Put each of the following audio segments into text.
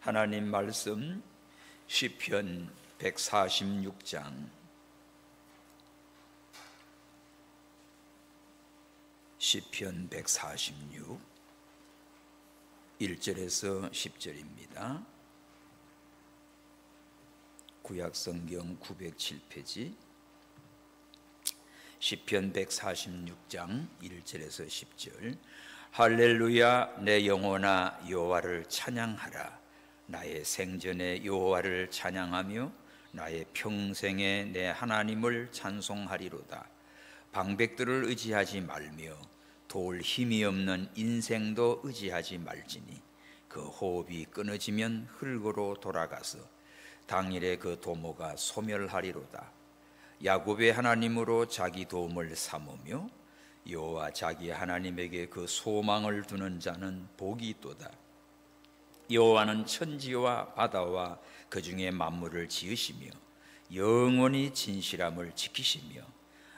하나님 말씀 시편 146장 시편 146 1절에서 10절입니다. 구약성경 907페이지 시편 146장 1절에서 10절. 할렐루야, 내 영혼아 여호와를 찬양하라. 나의 생전에 여호와를 찬양하며 나의 평생에 내 하나님을 찬송하리로다. 방백들을 의지하지 말며 도울 힘이 없는 인생도 의지하지 말지니 그 호흡이 끊어지면 흙으로 돌아가서 당일에 그 도모가 소멸하리로다. 야곱의 하나님으로 자기 도움을 삼으며 여호와 자기 하나님에게 그 소망을 두는 자는 복이 있도다. 여호와는 천지와 바다와 그 중에 만물을 지으시며 영원히 진실함을 지키시며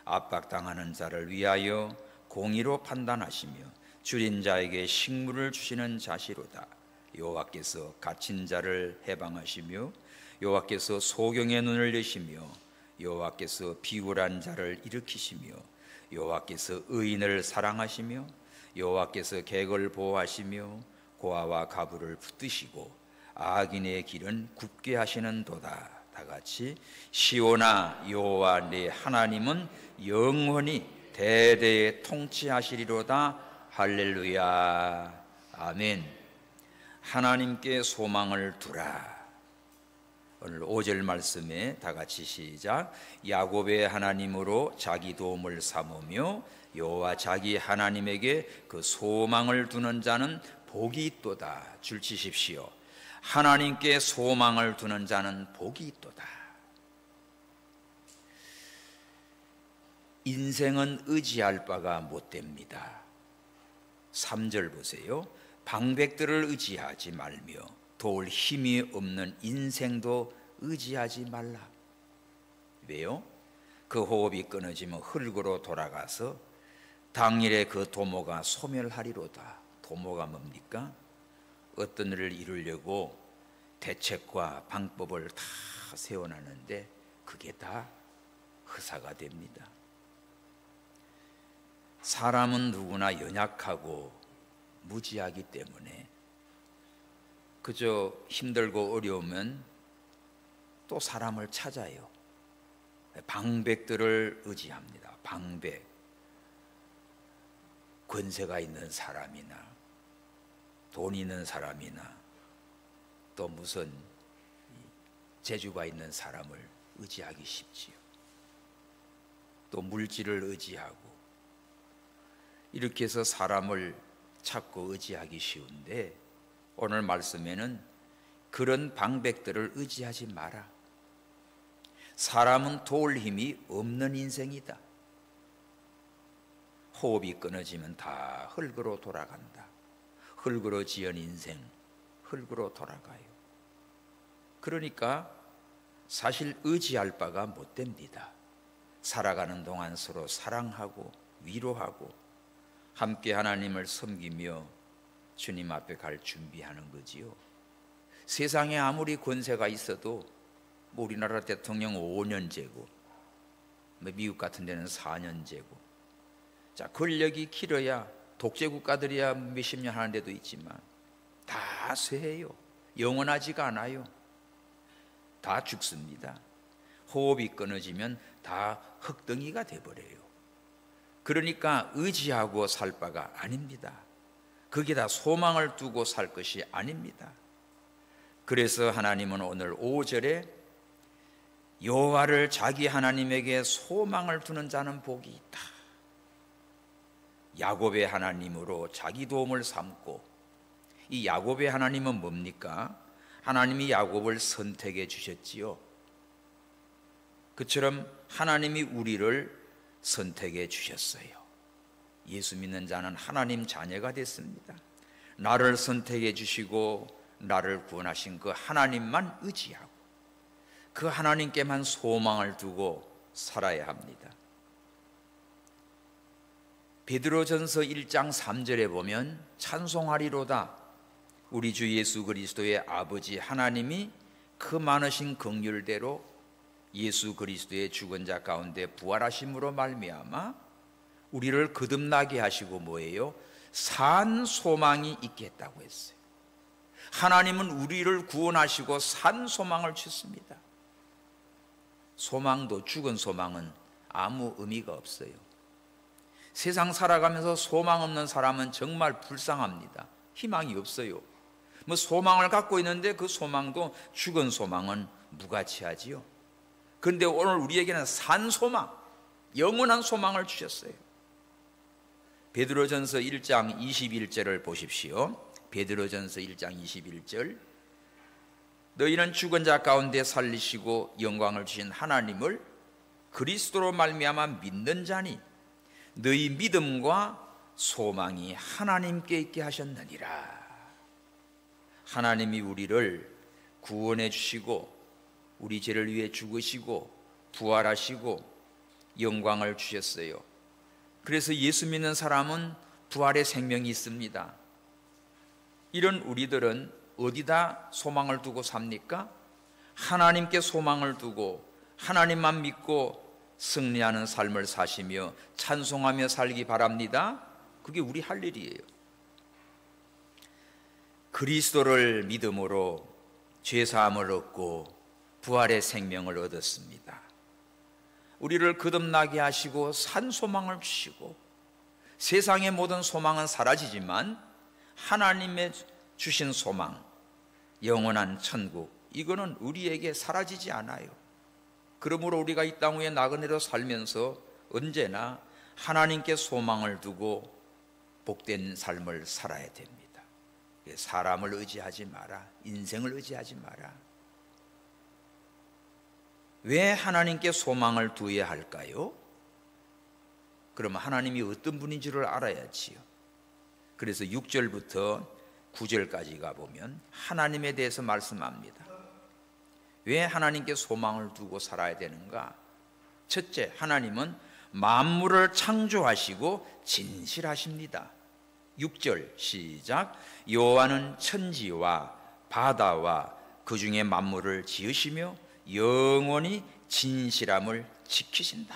압박당하는 자를 위하여 공의로 판단하시며 줄인 자에게 식물을 주시는 자시로다. 여호와께서 갇힌 자를 해방하시며 여호와께서 소경의 눈을 여시며 여호와께서 비굴한 자를 일으키시며 여호와께서 의인을 사랑하시며 여호와께서 객을 보호하시며 고아와 가부를 붙드시고 악인의 길은 굽게 하시는 도다. 다같이 시온아, 여호와 네 하나님은 영원히 대대에 통치하시리로다. 할렐루야, 아멘. 하나님께 소망을 두라. 오늘 5절 말씀에 다같이 시작. 야곱의 하나님으로 자기 도움을 삼으며 여호와 자기 하나님에게 그 소망을 두는 자는 복이 있도다. 줄치십시오. 하나님께 소망을 두는 자는 복이 있도다. 인생은 의지할 바가 못됩니다. 3절 보세요. 방백들을 의지하지 말며 도울 힘이 없는 인생도 의지하지 말라. 왜요? 그 호흡이 끊어지면 흙으로 돌아가서 당일에 그 도모가 소멸하리로다. 도모가 뭡니까? 어떤 일을 이루려고 대책과 방법을 다 세워놨는데 그게 다 허사가 됩니다. 사람은 누구나 연약하고 무지하기 때문에 그저 힘들고 어려우면 또 사람을 찾아요. 방백들을 의지합니다. 방백, 권세가 있는 사람이나 돈 있는 사람이나 또 무슨 재주가 있는 사람을 의지하기 쉽지요. 또 물질을 의지하고 이렇게 해서 사람을 찾고 의지하기 쉬운데 오늘 말씀에는 그런 방백들을 의지하지 마라. 사람은 도울 힘이 없는 인생이다. 호흡이 끊어지면 다 흙으로 돌아간다. 흙으로 지은 인생, 흙으로 돌아가요. 그러니까 사실 의지할 바가 못 됩니다. 살아가는 동안 서로 사랑하고 위로하고 함께 하나님을 섬기며 주님 앞에 갈 준비하는 거지요. 세상에 아무리 권세가 있어도 우리나라 대통령 5년제고 미국 같은 데는 4년제고 자, 권력이 길어야 독재 국가들이야 몇십 년 하는 데도 있지만 다 쇠해요. 영원하지가 않아요. 다 죽습니다. 호흡이 끊어지면 다 흙덩이가 돼버려요. 그러니까 의지하고 살 바가 아닙니다. 거기다 소망을 두고 살 것이 아닙니다. 그래서 하나님은 오늘 5절에 여호와를 자기 하나님에게 소망을 두는 자는 복이 있다. 야곱의 하나님으로 자기 도움을 삼고, 이 야곱의 하나님은 뭡니까? 하나님이 야곱을 선택해 주셨지요. 그처럼 하나님이 우리를 선택해 주셨어요. 예수 믿는 자는 하나님 자녀가 됐습니다. 나를 선택해 주시고 나를 구원하신 그 하나님만 의지하고 그 하나님께만 소망을 두고 살아야 합니다. 베드로전서 1장 3절에 보면 찬송하리로다. 우리 주 예수 그리스도의 아버지 하나님이 그 많으신 긍휼대로 예수 그리스도의 죽은 자 가운데 부활하심으로 말미암아 우리를 거듭나게 하시고 뭐예요? 산 소망이 있게 했다고 했어요. 하나님은 우리를 구원하시고 산 소망을 주셨습니다. 소망도, 죽은 소망은 아무 의미가 없어요. 세상 살아가면서 소망 없는 사람은 정말 불쌍합니다. 희망이 없어요. 뭐 소망을 갖고 있는데 그 소망도 죽은 소망은 무가치하지요. 그런데 오늘 우리에게는 산 소망, 영원한 소망을 주셨어요. 베드로전서 1장 21절을 보십시오. 베드로전서 1장 21절. 너희는 죽은 자 가운데 살리시고 영광을 주신 하나님을 그리스도로 말미암아 믿는 자니 너희 믿음과 소망이 하나님께 있게 하셨느니라. 하나님이 우리를 구원해 주시고 우리 죄를 위해 죽으시고 부활하시고 영광을 주셨어요. 그래서 예수 믿는 사람은 부활의 생명이 있습니다. 이런 우리들은 어디다 소망을 두고 삽니까? 하나님께 소망을 두고 하나님만 믿고 승리하는 삶을 사시며 찬송하며 살기 바랍니다. 그게 우리 할 일이에요. 그리스도를 믿음으로 죄사함을 얻고 부활의 생명을 얻었습니다. 우리를 거듭나게 하시고 산 소망을 주시고 세상의 모든 소망은 사라지지만 하나님의 주신 소망, 영원한 천국, 이거는 우리에게 사라지지 않아요. 그러므로 우리가 이 땅 위에 나그네로 살면서 언제나 하나님께 소망을 두고 복된 삶을 살아야 됩니다. 사람을 의지하지 마라. 인생을 의지하지 마라. 왜 하나님께 소망을 두어야 할까요? 그러면 하나님이 어떤 분인지를 알아야지요. 그래서 6절부터 9절까지 가보면 하나님에 대해서 말씀합니다. 왜 하나님께 소망을 두고 살아야 되는가? 첫째, 하나님은 만물을 창조하시고 진실하십니다. 6절 시작. 여호와는 천지와 바다와 그 중에 만물을 지으시며 영원히 진실함을 지키신다.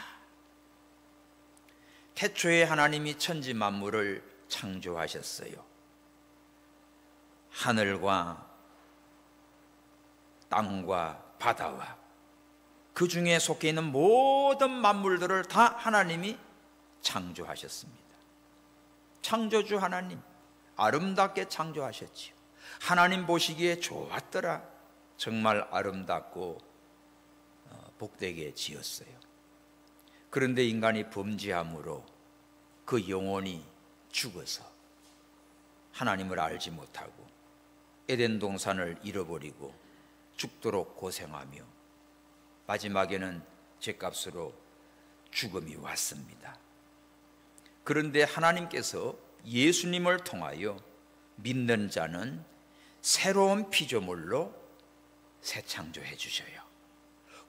태초에 하나님이 천지 만물을 창조하셨어요. 하늘과 땅과 바다와 그 중에 속해 있는 모든 만물들을 다 하나님이 창조하셨습니다. 창조주 하나님 아름답게 창조하셨지요. 하나님 보시기에 좋았더라. 정말 아름답고 복되게 지었어요. 그런데 인간이 범죄함으로 그 영혼이 죽어서 하나님을 알지 못하고 에덴 동산을 잃어버리고 죽도록 고생하며 마지막에는 죗값으로 죽음이 왔습니다. 그런데 하나님께서 예수님을 통하여 믿는 자는 새로운 피조물로 새 창조해 주셔요.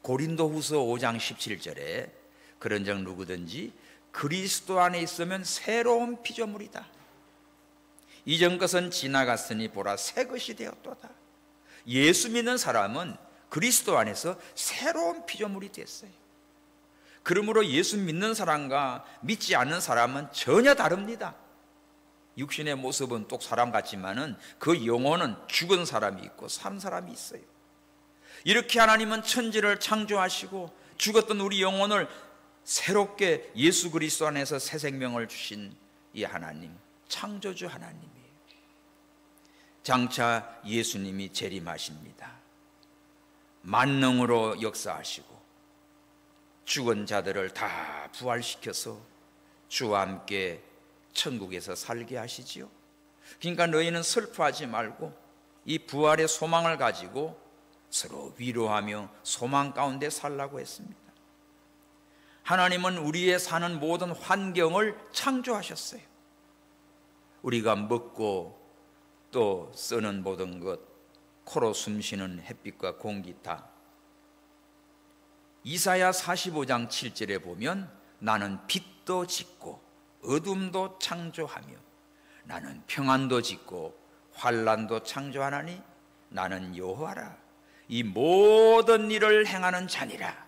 고린도후서 5장 17절에 그런즉 누구든지 그리스도 안에 있으면 새로운 피조물이다. 이전 것은 지나갔으니 보라 새 것이 되었도다. 예수 믿는 사람은 그리스도 안에서 새로운 피조물이 됐어요. 그러므로 예수 믿는 사람과 믿지 않는 사람은 전혀 다릅니다. 육신의 모습은 똑 사람 같지만은 그 영혼은 죽은 사람이 있고 산 사람이 있어요. 이렇게 하나님은 천지를 창조하시고 죽었던 우리 영혼을 새롭게 예수 그리스도 안에서 새 생명을 주신 이 하나님, 창조주 하나님이에요. 장차 예수님이 재림하십니다. 만능으로 역사하시고 죽은 자들을 다 부활시켜서 주와 함께 천국에서 살게 하시지요. 그러니까 너희는 슬퍼하지 말고 이 부활의 소망을 가지고 서로 위로하며 소망 가운데 살라고 했습니다. 하나님은 우리의 사는 모든 환경을 창조하셨어요. 우리가 먹고 또 쓰는 모든 것, 코로 숨쉬는 햇빛과 공기 다. 이사야 45장 7절에 보면 나는 빛도 짓고 어둠도 창조하며 나는 평안도 짓고 환난도 창조하나니 나는 여호와라. 이 모든 일을 행하는 자니라.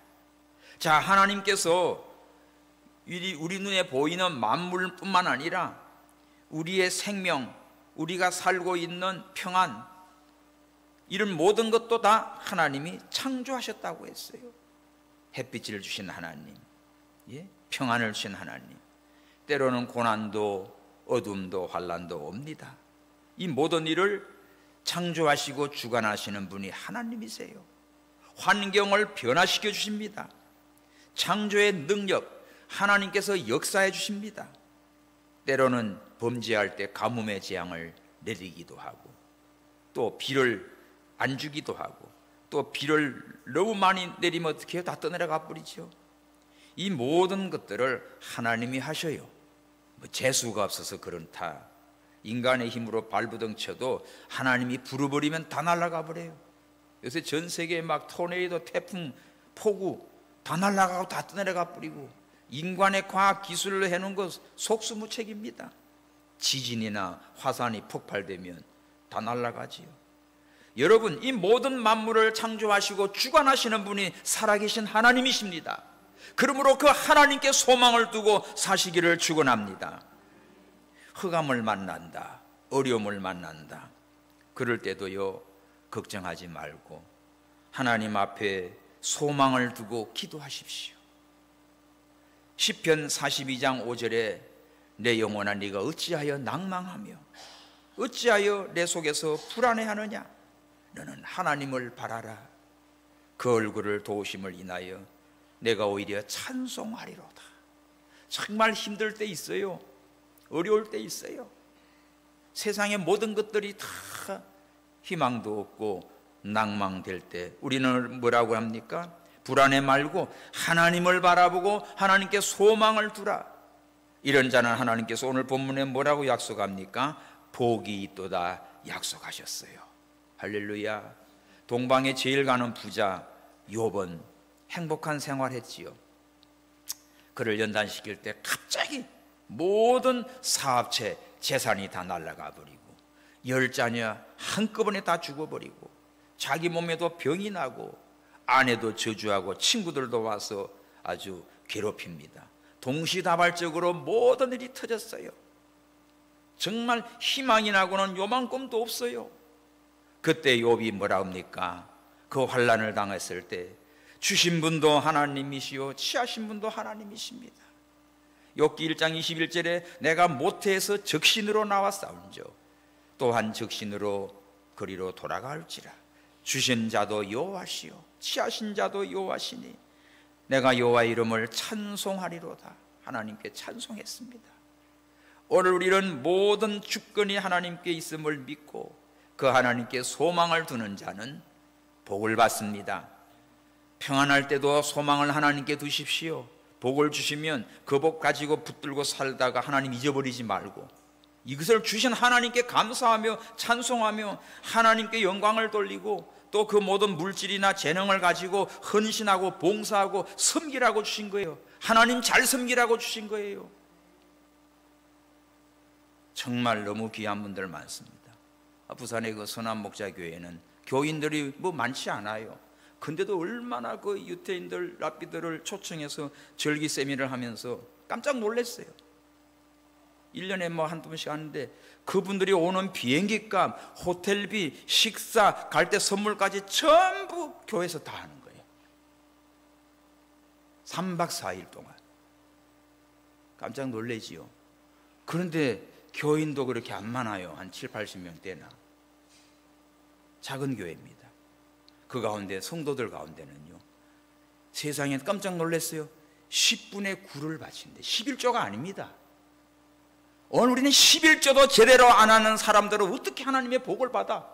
자, 하나님께서 우리 눈에 보이는 만물뿐만 아니라 우리의 생명, 우리가 살고 있는 평안, 이런 모든 것도 다 하나님이 창조하셨다고 했어요. 햇빛을 주신 하나님, 평안을 주신 하나님. 때로는 고난도 어둠도 환난도 옵니다. 이 모든 일을 창조하시고 주관하시는 분이 하나님이세요. 환경을 변화시켜 주십니다. 창조의 능력, 하나님께서 역사해 주십니다. 때로는 범죄할 때 가뭄의 재앙을 내리기도 하고, 또 비를 안 주기도 하고, 또 비를 너무 많이 내리면 어떻게 해요? 다 떠내려가 버리죠. 이 모든 것들을 하나님이 하셔요. 재수가 없어서 그렇다, 인간의 힘으로 발부둥 쳐도 하나님이 불어버리면 다 날아가 버려요. 요새 전 세계에 막 토네이도, 태풍, 폭우 다 날아가고 다 떠내려가 버리고, 인간의 과학 기술로 해놓은 것 속수무책입니다. 지진이나 화산이 폭발되면 다 날아가지요. 여러분, 이 모든 만물을 창조하시고 주관하시는 분이 살아계신 하나님이십니다. 그러므로 그 하나님께 소망을 두고 사시기를 축원합니다. 흑암을 만난다, 어려움을 만난다, 그럴 때도요, 걱정하지 말고 하나님 앞에 소망을 두고 기도하십시오. 시편 42장 5절에 내 영혼아 네가 어찌하여 낭망하며 어찌하여 내 속에서 불안해하느냐. 너는 하나님을 바라라. 그 얼굴을 도우심을 인하여 내가 오히려 찬송하리로다. 정말 힘들 때 있어요. 어려울 때 있어요. 세상의 모든 것들이 다 희망도 없고 낭망될 때 우리는 뭐라고 합니까? 불안해 말고 하나님을 바라보고 하나님께 소망을 두라. 이런 자는 하나님께서 오늘 본문에 뭐라고 약속합니까? 복이 있도다 약속하셨어요. 할렐루야. 동방에 제일 가는 부자 욥은 행복한 생활했지요. 그를 연단시킬 때 갑자기 모든 사업체 재산이 다 날아가 버리고 10자녀 한꺼번에 다 죽어버리고 자기 몸에도 병이 나고 아내도 저주하고 친구들도 와서 아주 괴롭힙니다. 동시다발적으로 모든 일이 터졌어요. 정말 희망이 나고는 요만큼도 없어요. 그때 욥이 뭐라 합니까? 그 환난을 당했을 때 주신 분도 하나님이시요 취하신 분도 하나님이십니다. 욥기 1장 21절에 내가 모태에서 적신으로 나와 싸운저 또한 적신으로 거리로 돌아갈지라. 주신 자도 여호와시요 취하신 자도 여호와시니 내가 여호와의 이름을 찬송하리로다. 하나님께 찬송했습니다. 오늘 우리는 모든 주권이 하나님께 있음을 믿고 그 하나님께 소망을 두는 자는 복을 받습니다. 평안할 때도 소망을 하나님께 두십시오. 복을 주시면 그 복 가지고 붙들고 살다가 하나님 잊어버리지 말고 이것을 주신 하나님께 감사하며 찬송하며 하나님께 영광을 돌리고 또 그 모든 물질이나 재능을 가지고 헌신하고 봉사하고 섬기라고 주신 거예요. 하나님 잘 섬기라고 주신 거예요. 정말 너무 귀한 분들 많습니다. 부산의 그 선한 목자 교회는 교인들이 뭐 많지 않아요. 근데도 얼마나 그 유태인들 랍비들을 초청해서 절기 세미를 하면서 깜짝 놀랐어요. 1년에 뭐 한두 번씩 하는데 그분들이 오는 비행기값, 호텔비, 식사, 갈 때 선물까지 전부 교회에서 다 하는 거예요. 3박 4일 동안. 깜짝 놀라지요. 그런데 교인도 그렇게 안 많아요. 한 7, 80명 되나. 작은 교회입니다. 그 가운데 성도들 가운데는요, 세상에 깜짝 놀랐어요. 10분의 9를 바친대. 11조가 아닙니다. 오늘 우리는 11조도 제대로 안 하는 사람들은 어떻게 하나님의 복을 받아?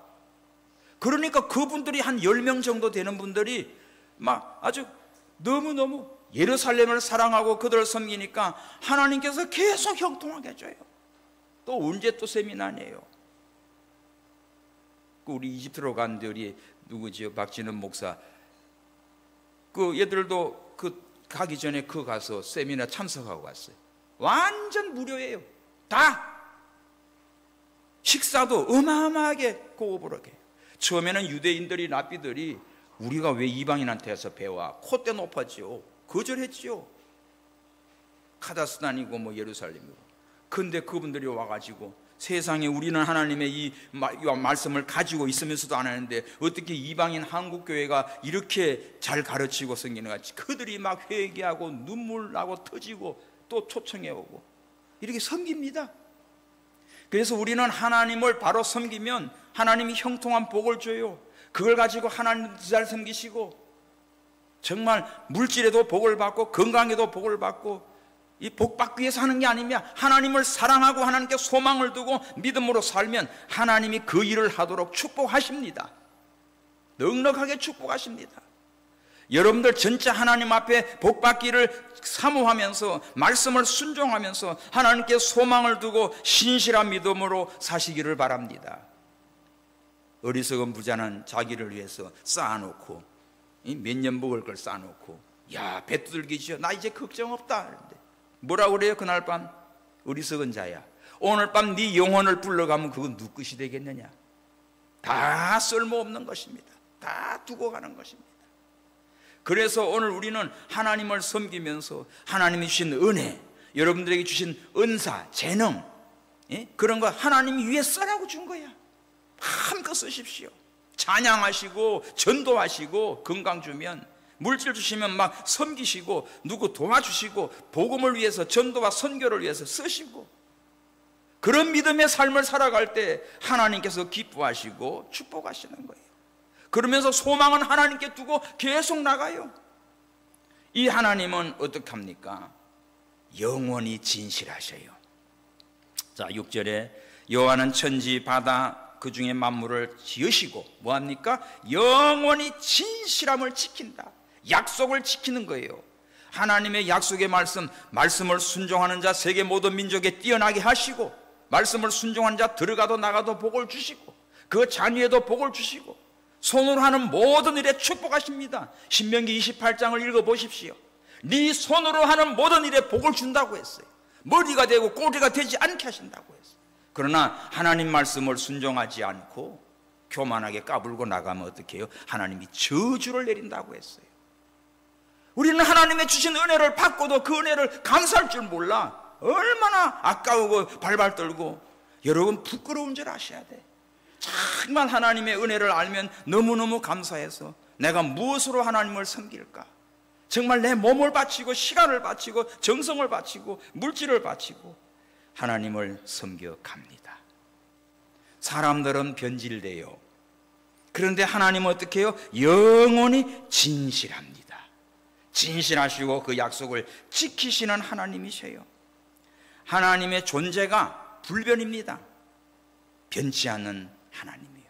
그러니까 그분들이 한 10명 정도 되는 분들이 막 아주 너무너무 예루살렘을 사랑하고 그들을 섬기니까 하나님께서 계속 형통하게 해줘요. 또 언제 또 세미나네요. 우리 이집트로 갔는데 우리 누구지요? 박진원 목사. 그 얘들도 그 가기 전에 그 가서 세미나 참석하고 갔어요. 완전 무료예요. 다. 식사도 어마어마하게 고급스럽게. 처음에는 유대인들이 랍비들이 우리가 왜 이방인한테서 배워? 콧대 높았지요. 거절했지요. 카자흐스탄이고 뭐 예루살렘이고. 근데 그분들이 와가지고 세상에 우리는 하나님의 이 말씀을 가지고 있으면서도 안 하는데 어떻게 이방인 한국교회가 이렇게 잘 가르치고 섬기는가. 그들이 막 회개하고 눈물 나고 터지고 또 초청해 오고 이렇게 섬깁니다. 그래서 우리는 하나님을 바로 섬기면 하나님이 형통한 복을 줘요. 그걸 가지고 하나님 잘 섬기시고 정말 물질에도 복을 받고 건강에도 복을 받고 이 복 받기 위해서 하는 게 아니면 하나님을 사랑하고 하나님께 소망을 두고 믿음으로 살면 하나님이 그 일을 하도록 축복하십니다. 넉넉하게 축복하십니다. 여러분들 진짜 하나님 앞에 복 받기를 사모하면서 말씀을 순종하면서 하나님께 소망을 두고 신실한 믿음으로 사시기를 바랍니다. 어리석은 부자는 자기를 위해서 쌓아놓고 몇 년 먹을 걸 쌓아놓고 야 배 두들기죠. 나 이제 걱정 없다. 그런데 뭐라고 그래요? 그날 밤 어리석은 자야, 오늘 밤 네 영혼을 불러가면 그건 누구 것이 되겠느냐. 다 쓸모없는 것입니다. 다 두고 가는 것입니다. 그래서 오늘 우리는 하나님을 섬기면서 하나님이 주신 은혜, 여러분들에게 주신 은사, 재능, 그런 거 하나님이 위에 쓰라고 준 거야. 마음껏 쓰십시오. 찬양하시고 전도하시고 건강 주면, 물질 주시면 막 섬기시고 누구 도와주시고 복음을 위해서 전도와 선교를 위해서 쓰시고, 그런 믿음의 삶을 살아갈 때 하나님께서 기뻐하시고 축복하시는 거예요. 그러면서 소망은 하나님께 두고 계속 나가요. 이 하나님은 어떻게 합니까? 영원히 진실하셔요. 자, 6절에 여호와는 천지 바다 그 중에 만물을 지으시고 뭐합니까? 영원히 진실함을 지킨다. 약속을 지키는 거예요. 하나님의 약속의 말씀을 순종하는 자 세계 모든 민족에 뛰어나게 하시고, 말씀을 순종하는 자 들어가도 나가도 복을 주시고 그 자녀에도 복을 주시고 손으로 하는 모든 일에 축복하십니다. 신명기 28장을 읽어보십시오. 네 손으로 하는 모든 일에 복을 준다고 했어요. 머리가 되고 꼬리가 되지 않게 하신다고 했어요. 그러나 하나님 말씀을 순종하지 않고 교만하게 까불고 나가면 어떻게 해요? 하나님이 저주를 내린다고 했어요. 우리는 하나님의 주신 은혜를 받고도 그 은혜를 감사할 줄 몰라. 얼마나 아까우고 발발 떨고. 여러분, 부끄러운 줄 아셔야 돼. 정말 하나님의 은혜를 알면 너무너무 감사해서 내가 무엇으로 하나님을 섬길까? 정말 내 몸을 바치고 시간을 바치고 정성을 바치고 물질을 바치고 하나님을 섬겨갑니다. 사람들은 변질돼요. 그런데 하나님은 어떻게 해요? 영원히 진실합니다. 진실하시고 그 약속을 지키시는 하나님이셔요. 하나님의 존재가 불변입니다. 변치 않는 하나님이에요.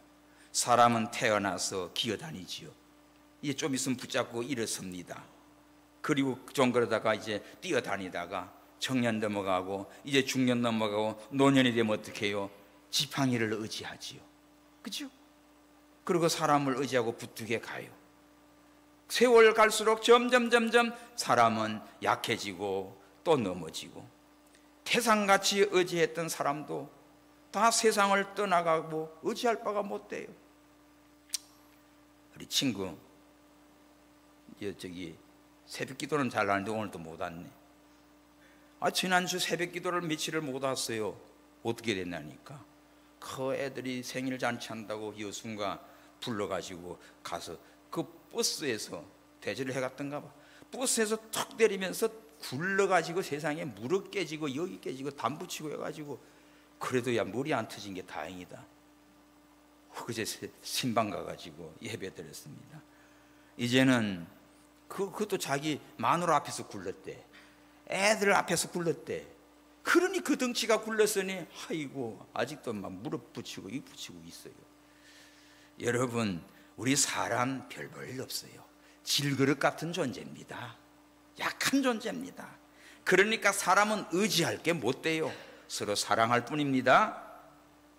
사람은 태어나서 기어다니지요. 이제 좀 있으면 붙잡고 일어섭니다. 그리고 좀 그러다가 이제 뛰어다니다가 청년 넘어가고 이제 중년 넘어가고 노년이 되면 어떻게 해요? 지팡이를 의지하지요. 그죠? 그리고 사람을 의지하고 부뚜게 가요. 세월 갈수록 점점 사람은 약해지고 또 넘어지고, 태산같이 의지했던 사람도 다 세상을 떠나가고 의지할 바가 못 돼요. 우리 친구 저기 새벽 기도는 잘 하는데 오늘도 못 왔네. 지난주 새벽 기도를 며칠을 못 왔어요. 어떻게 됐냐니까, 그 애들이 생일 잔치 한다고 여순가 불러가지고 가서 그 버스에서 대절을 해갔던가 봐. 버스에서 턱 때리면서 굴러가지고 세상에 무릎 깨지고 여기 깨지고 담 붙이고 해가지고, 그래도 야 머리 안 터진 게 다행이다. 그제 신방 가가지고 예배 드렸습니다. 이제는 그것도 자기 마누라 앞에서 굴렀대. 애들 앞에서 굴렀대. 그러니 그 덩치가 굴렀으니 아이고 아직도 막 무릎 붙이고 이 붙이고 있어요. 여러분, 우리 사람 별 볼 일 없어요. 질그릇 같은 존재입니다. 약한 존재입니다. 그러니까 사람은 의지할 게 못 돼요. 서로 사랑할 뿐입니다.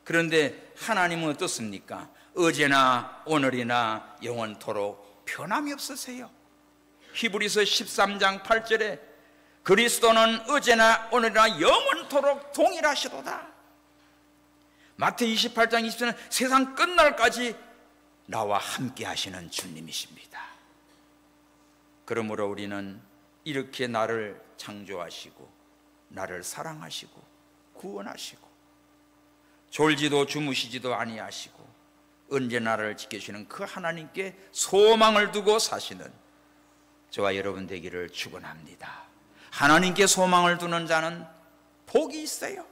그런데 하나님은 어떻습니까? 어제나 오늘이나 영원토록 변함이 없으세요. 히브리서 13장 8절에 그리스도는 어제나 오늘이나 영원토록 동일하시도다. 마태복음 28장 20절은 세상 끝날까지 나와 함께 하시는 주님이십니다. 그러므로 우리는 이렇게 나를 창조하시고 나를 사랑하시고 구원하시고 졸지도 주무시지도 아니하시고 언제나 나를 지켜주시는 그 하나님께 소망을 두고 사시는 저와 여러분 되기를 축원합니다. 하나님께 소망을 두는 자는 복이 있어요.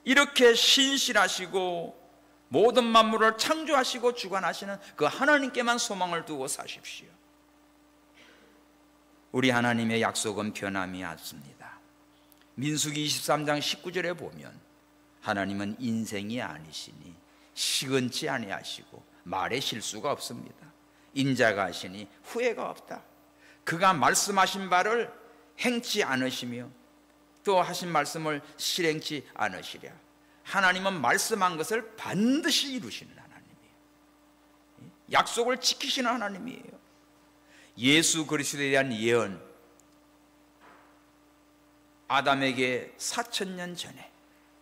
이렇게 신실하시고 모든 만물을 창조하시고 주관하시는 그 하나님께만 소망을 두고 사십시오. 우리 하나님의 약속은 변함이 없습니다. 민수기 23장 19절에 보면 하나님은 인생이 아니시니 시건치 아니하시고 말에 실수가 없습니다. 인자가 하시니 후회가 없다. 그가 말씀하신 바를 행치 않으시며 또 하신 말씀을 실행치 않으시랴. 하나님은 말씀한 것을 반드시 이루시는 하나님이에요. 약속을 지키시는 하나님이에요. 예수 그리스도에 대한 예언, 아담에게 4,000년 전에,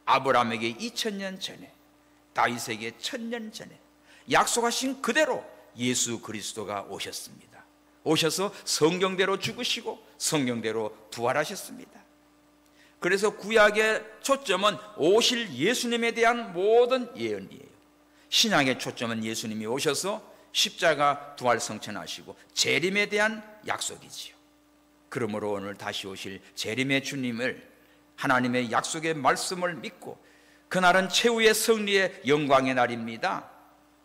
아브라함에게 2,000년 전에, 다윗에게 1,000년 전에 약속하신 그대로 예수 그리스도가 오셨습니다. 오셔서 성경대로 죽으시고 성경대로 부활하셨습니다. 그래서 구약의 초점은 오실 예수님에 대한 모든 예언이에요. 신약의 초점은 예수님이 오셔서 십자가 부활 성천하시고 재림에 대한 약속이지요. 그러므로 오늘 다시 오실 재림의 주님을, 하나님의 약속의 말씀을 믿고 그날은 최후의 승리의 영광의 날입니다.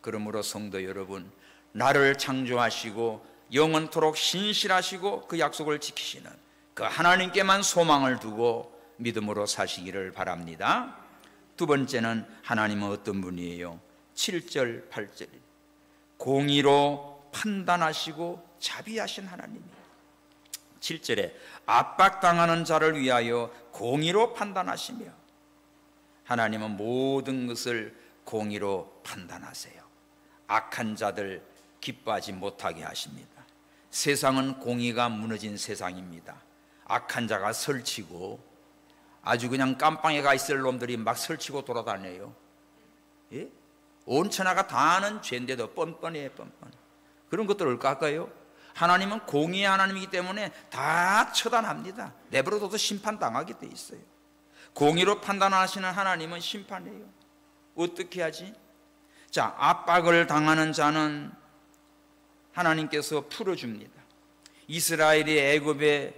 그러므로 성도 여러분, 나를 창조하시고 영원토록 신실하시고 그 약속을 지키시는 그 하나님께만 소망을 두고 믿음으로 사시기를 바랍니다. 두 번째는 하나님은 어떤 분이에요? 7절 8절 공의로 판단하시고 자비하신 하나님이에요. 7절에 압박당하는 자를 위하여 공의로 판단하시며, 하나님은 모든 것을 공의로 판단하세요. 악한 자들 기뻐하지 못하게 하십니다. 세상은 공의가 무너진 세상입니다. 악한 자가 설치고 아주 그냥 깜빵에 가 있을 놈들이 막 설치고 돌아다녀요. 예? 온 천하가 다 아는 죄인데도 뻔뻔해요, 뻔뻔. 그런 것들을 깎아요. 하나님은 공의의 하나님이기 때문에 다 처단합니다. 내버려둬도 심판당하게 돼 있어요. 공의로 판단하시는 하나님은 심판해요. 어떻게 하지? 자, 압박을 당하는 자는 하나님께서 풀어줍니다. 이스라엘이 애굽에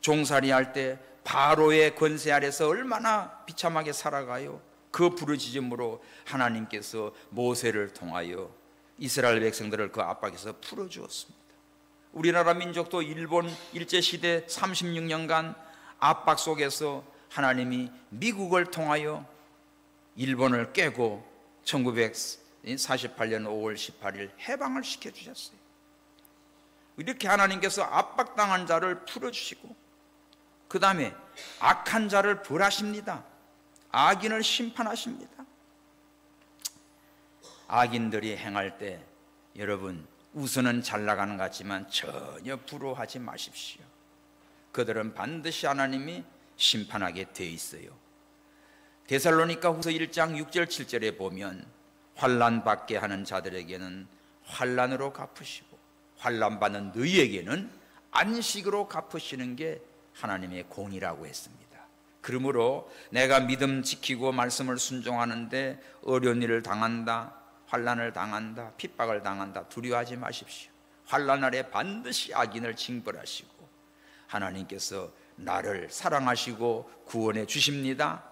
종살이할 때 바로의 권세 아래서 얼마나 비참하게 살아가요. 그 부르짖음으로 하나님께서 모세를 통하여 이스라엘 백성들을 그 압박에서 풀어주었습니다. 우리나라 민족도 일본 일제시대 36년간 압박 속에서 하나님이 미국을 통하여 일본을 깨고 1948년 5월 18일 해방을 시켜주셨어요. 이렇게 하나님께서 압박당한 자를 풀어주시고 그 다음에 악한 자를 벌하십니다. 악인을 심판하십니다. 악인들이 행할 때 여러분 우선은 잘 나가는 것 같지만 전혀 부러워하지 마십시오. 그들은 반드시 하나님이 심판하게 돼 있어요. 데살로니가 후서 1장 6절 7절에 보면 환난 받게 하는 자들에게는 환난으로 갚으시고 환난 받는 너희에게는 안식으로 갚으시는 게 하나님의 공의라고 했습니다. 그러므로 내가 믿음 지키고 말씀을 순종하는데 어려운 일을 당한다, 환난을 당한다, 핍박을 당한다, 두려워하지 마십시오. 환난 날에 반드시 악인을 징벌하시고 하나님께서 나를 사랑하시고 구원해 주십니다.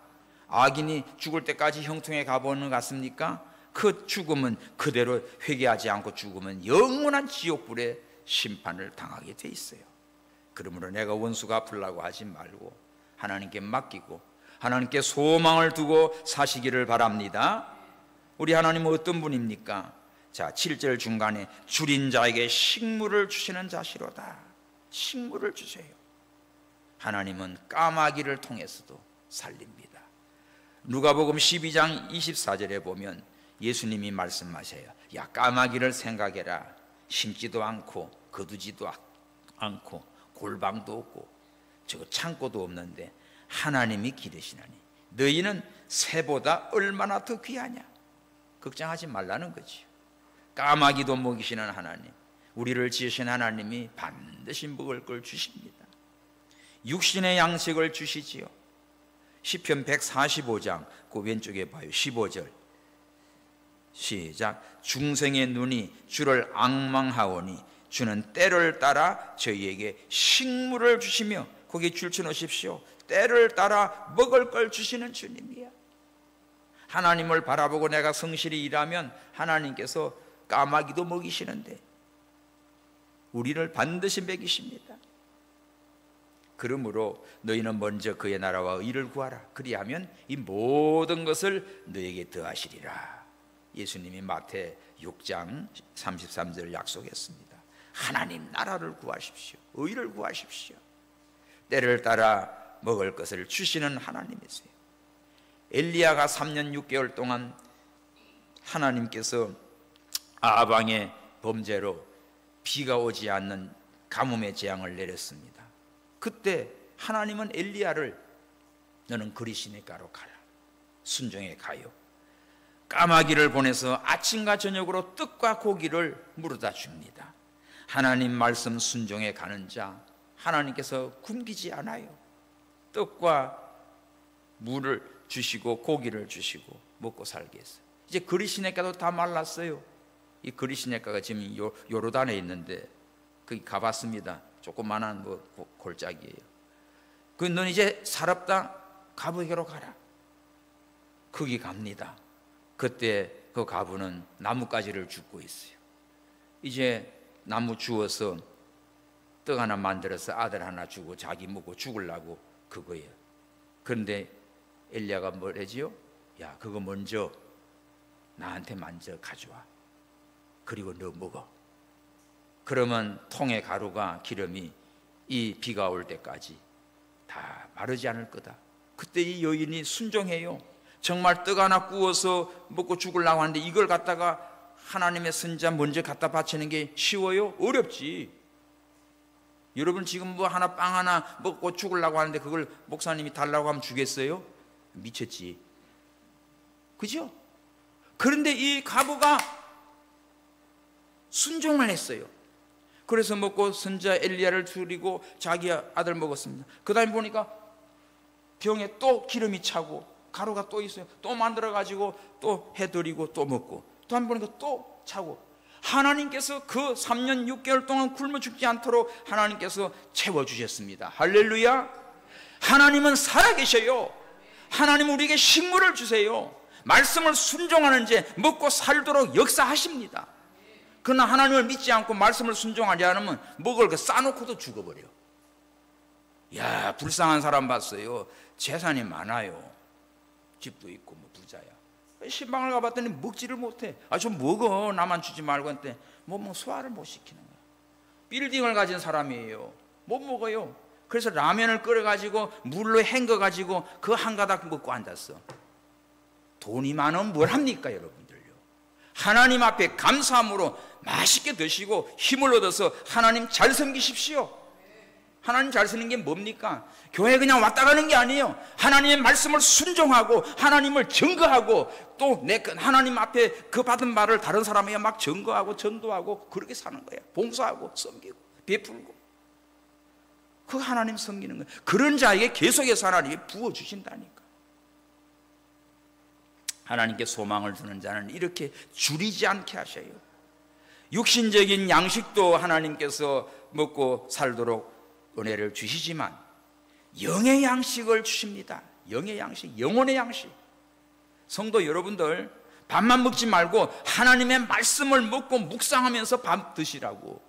악인이 죽을 때까지 형통에 가보는 것 같습니까? 그 죽음은 그대로 회개하지 않고 죽으면 영원한 지옥불에 심판을 당하게 돼 있어요. 그러므로 내가 원수 갚으려고 하지 말고 하나님께 맡기고 하나님께 소망을 두고 사시기를 바랍니다. 우리 하나님은 어떤 분입니까? 자, 7절 중간에 줄인 자에게 식물을 주시는 자시로다. 식물을 주세요. 하나님은 까마귀를 통해서도 살립니다. 누가복음 12장 24절에 보면 예수님이 말씀하세요. 야, 까마귀를 생각해라. 심지도 않고 거두지도 않고 골방도 없고 저거 창고도 없는데 하나님이 기르시나니 너희는 새보다 얼마나 더 귀하냐. 걱정하지 말라는 거지요. 까마귀도 먹이시는 하나님, 우리를 지으신 하나님이 반드시 먹을 걸 주십니다. 육신의 양식을 주시지요. 시편 145장 그 왼쪽에 봐요. 15절 시작. 중생의 눈이 주를 앙망하오니 주는 때를 따라 저희에게 식물을 주시며, 거기 줄쳐 놓으십시오. 때를 따라 먹을 걸 주시는 주님이야. 하나님을 바라보고 내가 성실히 일하면 하나님께서 까마귀도 먹이시는데 우리를 반드시 먹이십니다. 그러므로 너희는 먼저 그의 나라와 의를 구하라. 그리하면 이 모든 것을 너에게 더하시리라. 예수님이 마태 6장 33절 약속했습니다. 하나님 나라를 구하십시오. 의를 구하십시오. 때를 따라 먹을 것을 주시는 하나님이세요. 엘리야가 3년 6개월 동안 하나님께서 아방의 범죄로 비가 오지 않는 가뭄의 재앙을 내렸습니다. 그때 하나님은 엘리야를 너는 그리시네가로 가라. 순종해 가요. 까마귀를 보내서 아침과 저녁으로 떡과 고기를 물어다 줍니다. 하나님 말씀 순종해 가는 자 하나님께서 굶기지 않아요. 떡과 물을 주시고 고기를 주시고 먹고 살게 했어요. 이제 그리시네가도 다 말랐어요. 이 그리시네가가 지금 요르단에 있는데 거기 가봤습니다. 조그만한 골짜기예요. 그 넌 이제 사렙당 가부에게로 가라. 거기 갑니다. 그때 그 가부는 나뭇가지를 줍고 있어요. 이제 나무 주워서 떡 하나 만들어서 아들 하나 주고 자기 먹고 죽으려고 그거예요. 그런데 엘리야가 뭐래지요? 야, 그거 먼저 나한테 만져 가져와. 그리고 너 먹어. 그러면 통의 가루가 기름이 이 비가 올 때까지 다 마르지 않을 거다. 그때 이 여인이 순종해요. 정말 떡 하나 구워서 먹고 죽으려고 하는데 이걸 갖다가 하나님의 선자 먼저 갖다 바치는 게 쉬워요? 어렵지. 여러분 지금 뭐 하나 빵 하나 먹고 죽으려고 하는데 그걸 목사님이 달라고 하면 주겠어요? 미쳤지. 그죠? 그런데 이 가부가 순종을 했어요. 그래서 먹고 선자 엘리야를 줄이고 자기 아들 먹었습니다. 그 다음에 보니까 병에 또 기름이 차고 가루가 또 있어요. 또 만들어 가지고 또 해드리고 또 먹고 또 한 번 보니까 또 차고, 하나님께서 그 3년 6개월 동안 굶어 죽지 않도록 하나님께서 채워주셨습니다. 할렐루야. 하나님은 살아계셔요. 하나님은 우리에게 식물을 주세요. 말씀을 순종하는 자 먹고 살도록 역사하십니다. 그러나 하나님을 믿지 않고 말씀을 순종하지 않으면 먹을 거 싸놓고도 죽어버려. 야, 불쌍한 사람 봤어요. 재산이 많아요. 집도 있고 뭐 부자야. 신방을 가봤더니 먹지를 못해. 아, 좀 먹어. 나만 주지 말고 한테 뭐 소화를 못 시키는 거야. 빌딩을 가진 사람이에요. 못 먹어요. 그래서 라면을 끓여가지고 물로 헹궈가지고 그 한 가닥 먹고 앉았어. 돈이 많으면 뭘 합니까, 여러분들요? 하나님 앞에 감사함으로 맛있게 드시고 힘을 얻어서 하나님 잘 섬기십시오. 하나님 잘 쓰는 게 뭡니까? 교회 그냥 왔다 가는 게 아니에요. 하나님의 말씀을 순종하고 하나님을 증거하고 또 하나님 앞에 그 받은 말을 다른 사람에게 막 증거하고 전도하고 그렇게 사는 거예요. 봉사하고 섬기고 베풀고 그 하나님 섬기는 거예요. 그런 자에게 계속해서 하나님이 부어주신다니까. 하나님께 소망을 두는 자는 이렇게 줄이지 않게 하셔요. 육신적인 양식도 하나님께서 먹고 살도록 은혜를 주시지만 영의 양식을 주십니다. 영의 양식, 영혼의 양식. 성도 여러분들, 밥만 먹지 말고 하나님의 말씀을 먹고 묵상하면서 밥 드시라고.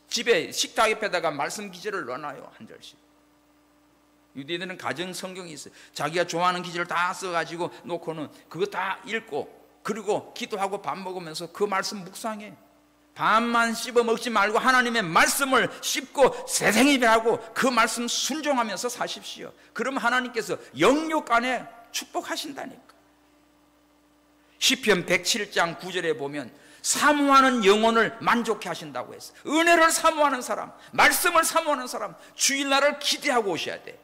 집에 식탁 옆에다가 말씀 기절을 넣어놔요. 한 절씩. 유대인들은 가정 성경이 있어요. 자기가 좋아하는 기절을 다 써가지고 놓고는 그거 다 읽고 그리고 기도하고 밥 먹으면서 그 말씀 묵상해. 밥만 씹어 먹지 말고 하나님의 말씀을 씹고 세상이 변하고 그 말씀 순종하면서 사십시오. 그러면 하나님께서 영육 안에 축복하신다니까. 시편 107장 9절에 보면 사모하는 영혼을 만족해 하신다고 했어요. 은혜를 사모하는 사람, 말씀을 사모하는 사람, 주일날을 기대하고 오셔야 돼.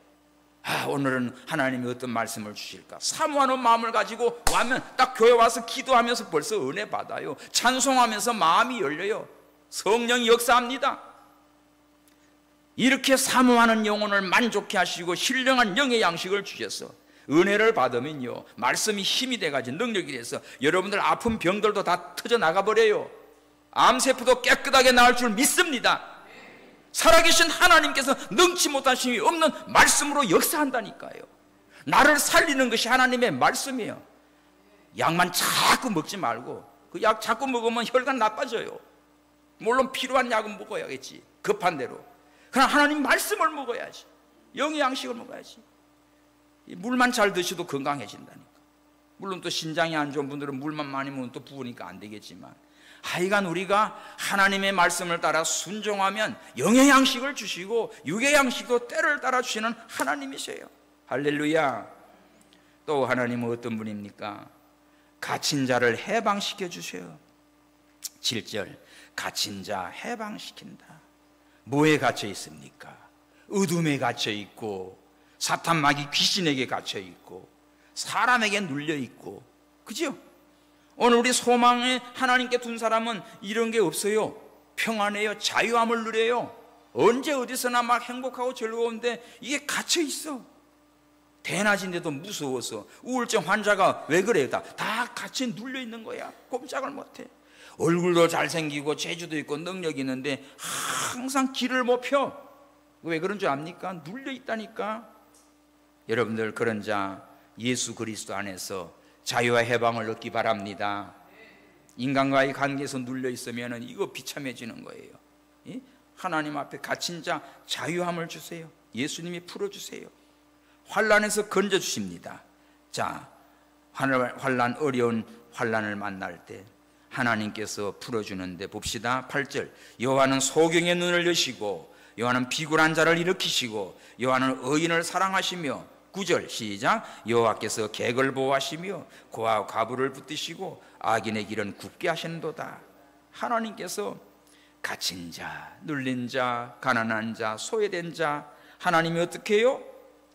오늘은 하나님이 어떤 말씀을 주실까? 사모하는 마음을 가지고 와면 딱 교회 와서 기도하면서 벌써 은혜 받아요. 찬송하면서 마음이 열려요. 성령이 역사합니다. 이렇게 사모하는 영혼을 만족케 하시고 신령한 영의 양식을 주셔서 은혜를 받으면요, 말씀이 힘이 돼가지고 능력이 돼서 여러분들 아픈 병들도 다 터져 나가버려요. 암세포도 깨끗하게 나을 줄 믿습니다. 살아계신 하나님께서 능치 못하심이 없는 말씀으로 역사한다니까요. 나를 살리는 것이 하나님의 말씀이에요. 약만 자꾸 먹지 말고, 그 약 자꾸 먹으면 혈관 나빠져요. 물론 필요한 약은 먹어야겠지, 급한 대로. 그러나 하나님 말씀을 먹어야지, 영의 양식을 먹어야지. 물만 잘 드셔도 건강해진다니까. 물론 또 신장이 안 좋은 분들은 물만 많이 먹으면 또 부으니까 안 되겠지만, 하여간 우리가 하나님의 말씀을 따라 순종하면 영의 양식을 주시고 육의 양식도 때를 따라 주시는 하나님이세요. 할렐루야. 또 하나님은 어떤 분입니까? 갇힌 자를 해방시켜 주세요. 7절, 갇힌 자 해방시킨다. 뭐에 갇혀 있습니까? 어둠에 갇혀 있고, 사탄 마귀 귀신에게 갇혀 있고, 사람에게 눌려 있고, 그죠? 오늘 우리 소망에 하나님께 둔 사람은 이런 게 없어요. 평안해요. 자유함을 누려요. 언제 어디서나 막 행복하고 즐거운데 이게 갇혀 있어. 대낮인데도 무서워서. 우울증 환자가 왜 그래요? 다 같이 눌려 있는 거야. 꼼짝을 못해. 얼굴도 잘생기고 재주도 있고 능력이 있는데 항상 길을 못 펴. 왜 그런 줄 압니까? 눌려 있다니까. 여러분들, 그런 자 예수 그리스도 안에서 자유와 해방을 얻기 바랍니다. 인간과의 관계에서 눌려 있으면 이거 비참해지는 거예요. 하나님 앞에 갇힌 자 자유함을 주세요. 예수님이 풀어주세요. 환난에서 건져주십니다. 자, 환난, 어려운 환난을 만날 때 하나님께서 풀어주는데 봅시다. 8절, 여호와는 소경의 눈을 여시고 여호와는 비굴한 자를 일으키시고 여호와는 의인을 사랑하시며, 9절 시작, 여호와께서 객을 보호하시며 고아 과부를 붙드시고 악인의 길은 굽게 하시는도다. 하나님께서 갇힌 자, 눌린 자, 가난한 자, 소외된 자 하나님이 어떻게 해요?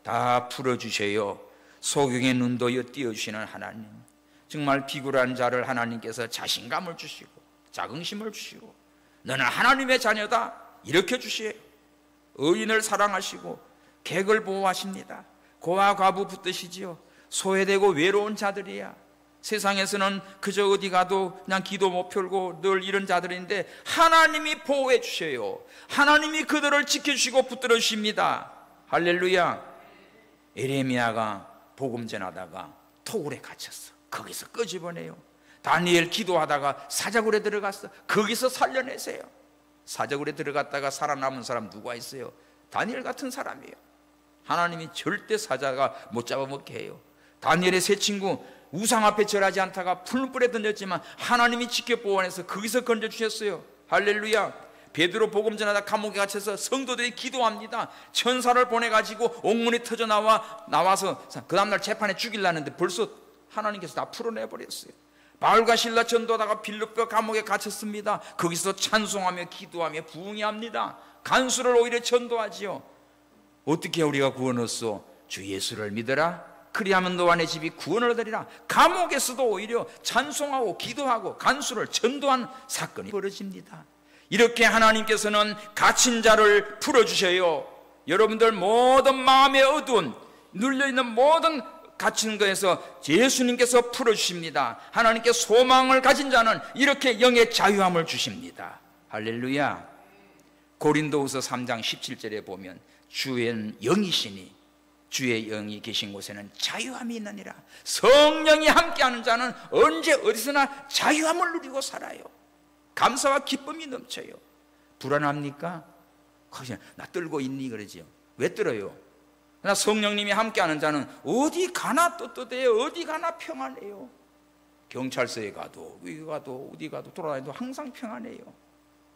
다 풀어주셔요. 소경의 눈도 띄워주시는 하나님. 정말 비굴한 자를 하나님께서 자신감을 주시고 자긍심을 주시고 너는 하나님의 자녀다 이렇게 주시에요. 의인을 사랑하시고 객을 보호하십니다. 고아 과부 붙드시지요. 소외되고 외로운 자들이야. 세상에서는 그저 어디 가도 그냥 기도 못 펴고 늘 이런 자들인데 하나님이 보호해 주셔요. 하나님이 그들을 지켜주시고 붙들어 주십니다. 할렐루야. 에레미야가 복음 전하다가 토굴에 갇혔어. 거기서 끄집어내요. 다니엘 기도하다가 사자굴에 들어갔어. 거기서 살려내세요. 사자굴에 들어갔다가 살아남은 사람 누가 있어요? 다니엘 같은 사람이에요. 하나님이 절대 사자가 못 잡아먹게 해요. 다니엘의 세 친구 우상 앞에 절하지 않다가 풀불에 던졌지만 하나님이 지켜 보호해서 거기서 건져주셨어요. 할렐루야. 베드로 복음 전하다 감옥에 갇혀서 성도들이 기도합니다. 천사를 보내가지고 옥문이 터져 나와서 그 다음날 재판에 죽이려는데 벌써 하나님께서 다 풀어내버렸어요. 바울과 실라 전도하다가 빌립보 감옥에 갇혔습니다. 거기서 찬송하며 기도하며 부흥합니다. 간수를 오히려 전도하지요. 어떻게 우리가 구원 얻소? 주 예수를 믿어라. 그리하면 너와 내 집이 구원을 얻으리라. 감옥에서도 오히려 찬송하고 기도하고 간수를 전도한 사건이 벌어집니다. 이렇게 하나님께서는 갇힌 자를 풀어주셔요. 여러분들 모든 마음의 어두운 눌려있는 모든 갇힌 거에서 예수님께서 풀어주십니다. 하나님께 소망을 가진 자는 이렇게 영의 자유함을 주십니다. 할렐루야. 고린도후서 3장 17절에 보면 주의 영이시니 주의 영이 계신 곳에는 자유함이 있느니라. 성령이 함께하는 자는 언제 어디서나 자유함을 누리고 살아요. 감사와 기쁨이 넘쳐요. 불안합니까? 나 떨고 있니? 그러지요. 왜 떨어요? 그러나 성령님이 함께하는 자는 어디 가나 떳떳해요. 어디 가나 평안해요. 경찰서에 가도 어디 가도 어디 가도 돌아다니도 항상 평안해요.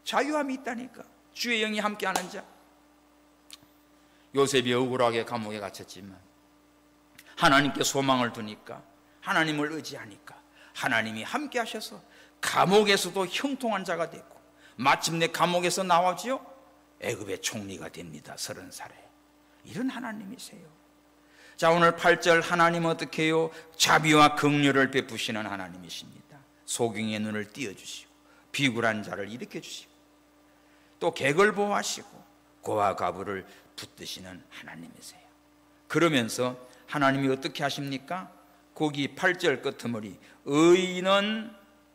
자유함이 있다니까. 주의 영이 함께하는 자. 요셉이 억울하게 감옥에 갇혔지만 하나님께 소망을 두니까, 하나님을 의지하니까 하나님이 함께 하셔서 감옥에서도 형통한 자가 됐고 마침내 감옥에서 나오지요. 애굽의 총리가 됩니다. 30살에. 이런 하나님이세요. 자, 오늘 8절 하나님은 어떻게 해요? 자비와 긍휼을 베푸시는 하나님이십니다. 소경의 눈을 띄어주시고 비굴한 자를 일으켜주시고 또 객을 보호하시고 고와 과부를 붙드시는 하나님이세요. 그러면서 하나님이 어떻게 하십니까? 거기 8절 끄트머리 의인은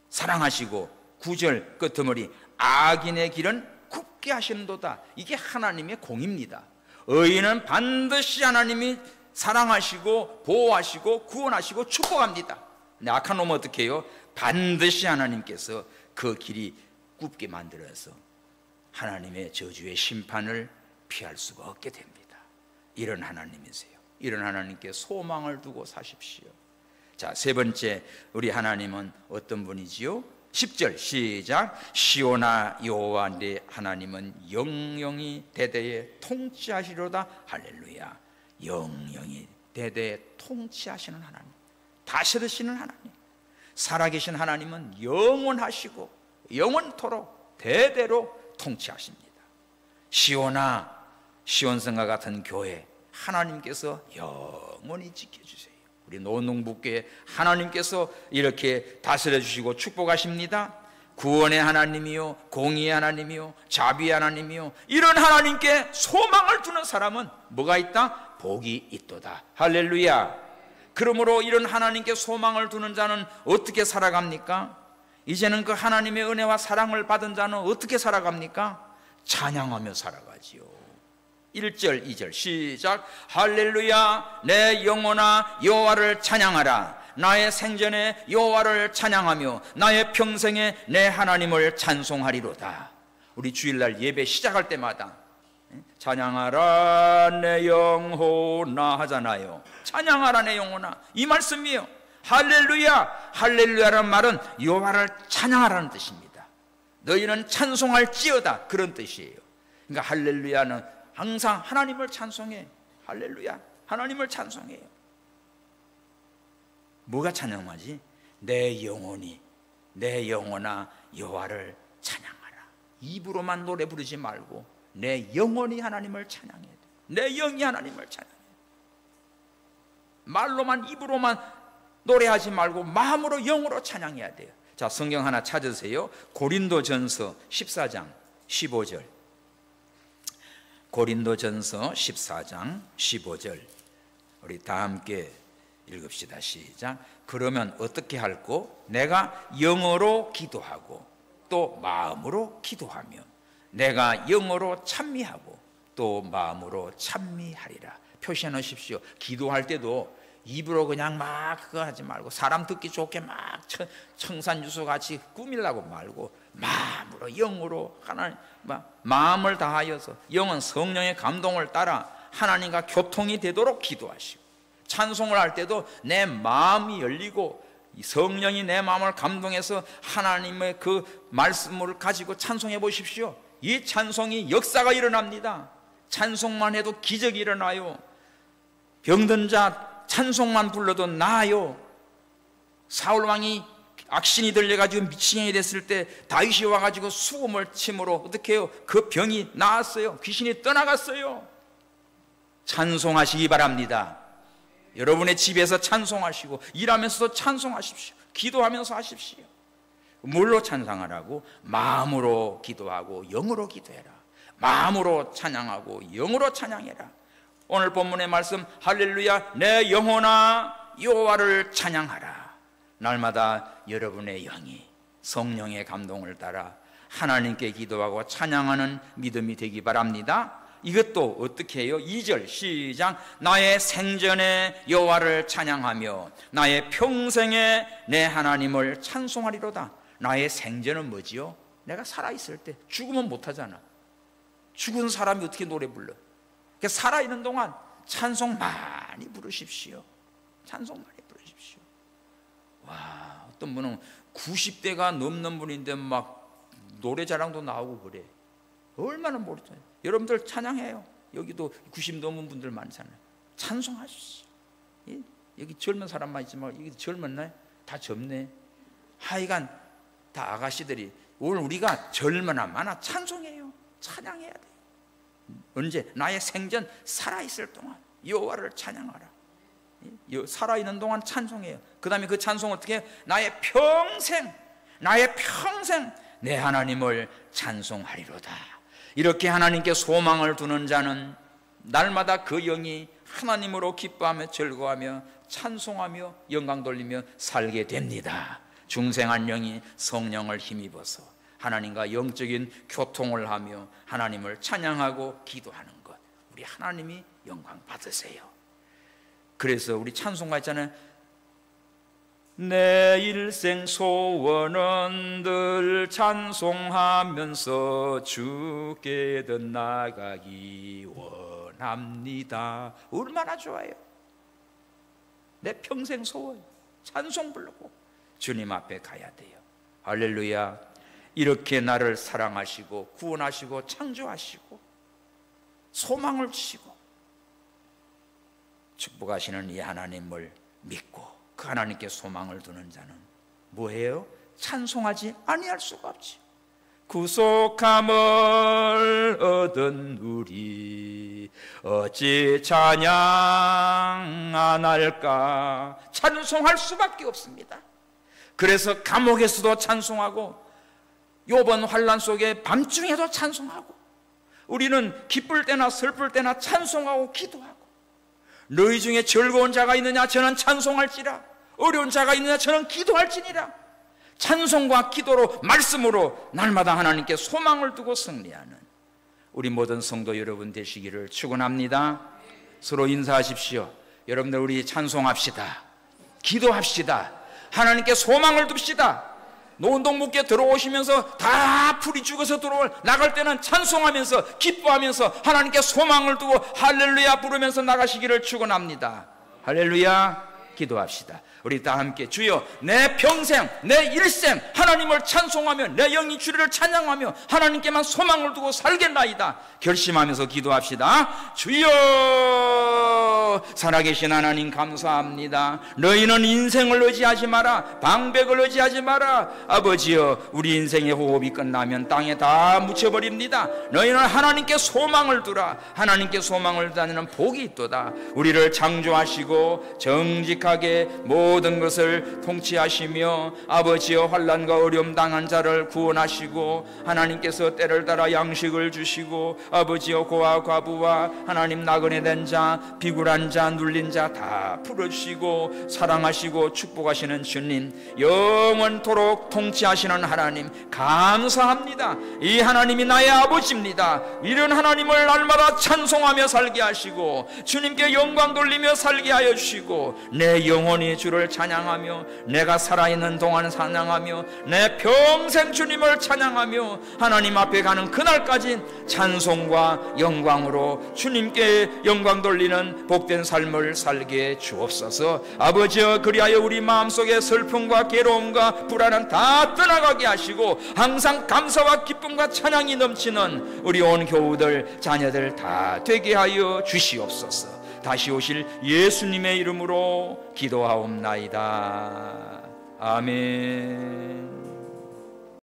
사랑하시고 9절 끄트머리 악인의 길은 굽게 하시는도다. 이게 하나님의 공입니다. 의인은 반드시 하나님이 사랑하시고 보호하시고 구원하시고 축복합니다. 근데 악한 놈은 어떻게 해요? 반드시 하나님께서 그 길이 굽게 만들어서 하나님의 저주의 심판을 피할 수가 없게 됩니다. 이런 하나님이세요. 이런 하나님께 소망을 두고 사십시오. 자, 세 번째, 우리 하나님은 어떤 분이지요? 10절 시작. 시온아 여호와 네 하나님은 영영이 대대에 통치하시로다. 할렐루야. 영영이 대대에 통치하시는 하나님, 다스리시는 하나님, 살아계신 하나님은 영원하시고 영원토록 대대로 통치하십니다. 시온아, 시온성과 같은 교회 하나님께서 영원히 지켜주세요. 우리 노농부교회 하나님께서 이렇게 다스려 주시고 축복하십니다. 구원의 하나님이요, 공의의 하나님이요, 자비의 하나님이요, 이런 하나님께 소망을 두는 사람은 뭐가 있다? 복이 있도다. 할렐루야. 그러므로 이런 하나님께 소망을 두는 자는 어떻게 살아갑니까? 이제는 그 하나님의 은혜와 사랑을 받은 자는 어떻게 살아갑니까? 찬양하며 살아가지요. 1절 2절 시작. 할렐루야. 내 영혼아 여호와를 찬양하라. 나의 생전에 여호와를 찬양하며 나의 평생에 내 하나님을 찬송하리로다. 우리 주일날 예배 시작할 때마다 찬양하라 내 영혼아 하잖아요. 찬양하라 내 영혼아, 이 말씀이에요. 할렐루야. 할렐루야라는 말은 여호와를 찬양하라는 뜻입니다. 너희는 찬송할지어다, 그런 뜻이에요. 그러니까 할렐루야는 항상 하나님을 찬송해. 할렐루야, 하나님을 찬송해요. 뭐가 찬양하지? 내 영혼이, 내 영혼아 여호와를 찬양하라. 입으로만 노래 부르지 말고 내 영혼이 하나님을 찬양해야 돼. 내 영이 하나님을 찬양해. 말로만, 입으로만 노래하지 말고 마음으로, 영으로 찬양해야 돼요. 자, 성경 하나 찾으세요. 고린도전서 14장 15절. 고린도전서 14장 15절. 우리 다 함께 읽읍시다. 시작. 그러면 어떻게 할꼬? 내가 영어로 기도하고 또 마음으로 기도하며 내가 영어로 찬미하고 또 마음으로 찬미하리라. 표시해 놓으십시오. 기도할 때도 입으로 그냥 막 그거 하지 말고 사람 듣기 좋게 막 청산유수 같이 꾸밀라고 말고 마음으로, 영으로 하나님 마음을 다하여서, 영은 성령의 감동을 따라 하나님과 교통이 되도록 기도하시고, 찬송을 할 때도 내 마음이 열리고 성령이 내 마음을 감동해서 하나님의 그 말씀을 가지고 찬송해 보십시오. 이 찬송이 역사가 일어납니다. 찬송만 해도 기적이 일어나요. 병든 자 찬송만 불러도 나아요. 사울왕이 악신이 들려가지고 미친년이 됐을 때 다윗이 와가지고 수금을 침으로 어떻게 해요? 그 병이 나았어요. 귀신이 떠나갔어요. 찬송하시기 바랍니다. 여러분의 집에서 찬송하시고 일하면서도 찬송하십시오. 기도하면서 하십시오. 뭘로 찬송하라고? 마음으로 기도하고 영으로 기도해라. 마음으로 찬양하고 영으로 찬양해라. 오늘 본문의 말씀, 할렐루야 내 영혼아 여호와를 찬양하라. 날마다 여러분의 영이 성령의 감동을 따라 하나님께 기도하고 찬양하는 믿음이 되기 바랍니다. 이것도 어떻게 해요? 2절 시작. 나의 생전에 여호와를 찬양하며 나의 평생에 내 하나님을 찬송하리로다. 나의 생전은 뭐지요? 내가 살아있을 때. 죽으면 못하잖아. 죽은 사람이 어떻게 노래 불러? 그러니까 살아있는 동안 찬송 많이 부르십시오. 찬송 많이 부르십시오. 와, 어떤 분은 90대가 넘는 분인데 막 노래 자랑도 나오고 그래. 얼마나 모르죠. 여러분들 찬양해요. 여기도 90 넘은 분들 많잖아요. 찬송하십시오. 여기 젊은 사람만 있지만 여기 젊었나요? 다 젊네. 하여간 다 아가씨들이 오늘 우리가 젊으나 많아 찬송해요. 찬양해야 돼요. 언제? 나의 생전 살아있을 동안 여호와를 찬양하라. 살아있는 동안 찬송해요. 그 다음에 그 찬송 어떻게 해요? 나의 평생 내 하나님을 찬송하리로다. 이렇게 하나님께 소망을 두는 자는 날마다 그 영이 하나님으로 기뻐하며 즐거워하며 찬송하며 영광 돌리며 살게 됩니다. 중생한 영이 성령을 힘입어서 하나님과 영적인 교통을 하며 하나님을 찬양하고 기도하는 것, 우리 하나님이 영광 받으세요. 그래서 우리 찬송가 있잖아요. 내 일생 소원은 늘 찬송하면서 주께 더 나가기 원합니다. 얼마나 좋아요. 내 평생 소원 찬송 부르고 주님 앞에 가야 돼요. 할렐루야. 이렇게 나를 사랑하시고 구원하시고 창조하시고 소망을 주시고 축복하시는 이 하나님을 믿고 그 하나님께 소망을 두는 자는 뭐예요? 찬송하지 아니할 수가 없지. 구속함을 얻은 우리 어찌 찬양 안 할까? 찬송할 수밖에 없습니다. 그래서 감옥에서도 찬송하고 욥은 환난 속에 밤중에도 찬송하고 우리는 기쁠 때나 슬플 때나 찬송하고 기도하고 너희 중에 즐거운 자가 있느냐 저는 찬송할지라 어려운 자가 있느냐 저는 기도할지니라. 찬송과 기도로 말씀으로 날마다 하나님께 소망을 두고 승리하는 우리 모든 성도 여러분 되시기를 축원합니다. 서로 인사하십시오. 여러분들 우리 찬송합시다. 기도합시다. 하나님께 소망을 둡시다. 노은동목에 들어오시면서 다 풀이 죽어서 나갈 때는 찬송하면서 기뻐하면서 하나님께 소망을 두고 할렐루야 부르면서 나가시기를 축원합니다. 할렐루야. 기도합시다. 우리 다 함께 주여 내 평생 내 일생 하나님을 찬송하며 내 영이 주를 찬양하며 하나님께만 소망을 두고 살겠나이다 결심하면서 기도합시다. 주여 살아계신 하나님 감사합니다. 너희는 인생을 의지하지 마라. 방백을 의지하지 마라. 아버지여 우리 인생의 호흡이 끝나면 땅에 다 묻혀버립니다. 너희는 하나님께 소망을 두라. 하나님께 소망을 두는 복이 있도다. 우리를 창조하시고 정직하게 모든 것을 통치하시며 아버지여 환난과 어려움 당한 자를 구원하시고 하나님께서 때를 따라 양식을 주시고 아버지여 고아 과부와 하나님 나그네 된 자 비굴한 자 눌린 자 다 풀어주시고 사랑하시고 축복하시는 주님 영원토록 통치하시는 하나님 감사합니다. 이 하나님이 나의 아버지입니다. 이런 하나님을 날마다 찬송하며 살게 하시고 주님께 영광 돌리며 살게 하여 주시고 내 영혼이 주를 찬양하며 내가 살아있는 동안 찬양하며 내 평생 주님을 찬양하며 하나님 앞에 가는 그날까지 찬송과 영광으로 주님께 영광 돌리는 복된 삶을 살게 주옵소서. 아버지여 그리하여 우리 마음속에 슬픔과 괴로움과 불안은 다 떠나가게 하시고 항상 감사와 기쁨과 찬양이 넘치는 우리 온 교우들 자녀들 다 되게 하여 주시옵소서. 다시 오실 예수님의 이름으로 기도하옵나이다. 아멘.